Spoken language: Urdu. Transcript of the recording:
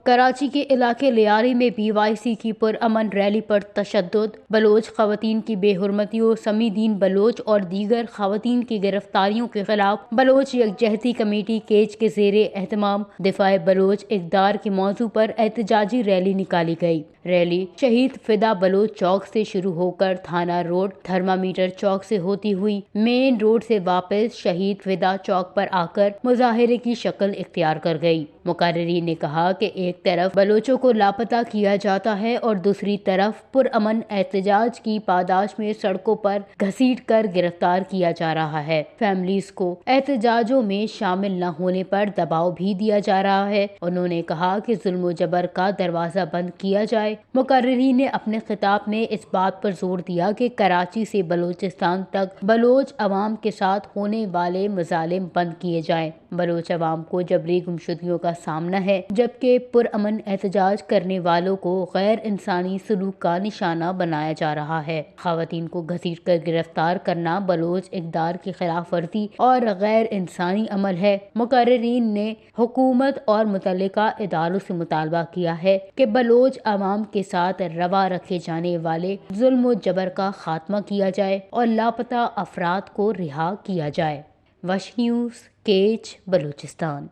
کراچی کے علاقے لیاری میں PYC کی پرامن ریلی پر تشدد، بلوچ خواتین کی بے حرمتیوں، سمیع الدین بلوچ اور دیگر خواتین کی گرفتاریوں کے خلاف بلوچ یکجہتی کمیٹی کیج کے زیر اہتمام دفاع بلوچ اقدار کے موضوع پر احتجاجی ریلی نکالی گئی۔ ریلی شہید فدا بلوچ چوک سے شروع ہو کر تھانہ روڈ، تھرمامیٹر چوک سے ہوتی ہوئی مین روڈ سے واپس شہید فدا چوک پر آ کر مظاہرے کی شکل اختیار کر گئی۔ مقررین نے کہا کہ ایک طرف بلوچوں کو لاپتہ کیا جاتا ہے اور دوسری طرف پرامن احتجاج کی پاداش میں سڑکوں پر گھسیٹ کر گرفتار کیا جا رہا ہے۔ فیملیز کو احتجاجوں میں شامل نہ ہونے پر دباؤ بھی دیا جا رہا ہے۔ انہوں نے کہا کہ ظلم و جبر کا دروازہ بند کیا جائے۔ مقررین نے اپنے خطاب میں اس بات پر زور دیا کہ کراچی سے بلوچستان تک بلوچ عوام کے ساتھ ہونے والے مظالم بند کیے جائیں۔ بلوچ عوام کو جبری گمشدگیوں کا سامنا ہے، جبکہ پرامن احتجاج کرنے والوں کو غیر انسانی سلوک کا نشانہ بنایا جا رہا ہے۔ خواتین کو گھسیٹ کر گرفتار کرنا بلوچ اقدار کی خلاف ورزی اور غیر انسانی عمل ہے۔ مقررین نے حکومت اور متعلقہ اداروں سے مطالبہ کیا ہے کہ بلوچ عوام کے ساتھ روا رکھے جانے والے ظلم و جبر کا خاتمہ کیا جائے اور لاپتہ افراد کو رہا کیا جائے۔ وش نیوز، کیچ، بلوچستان۔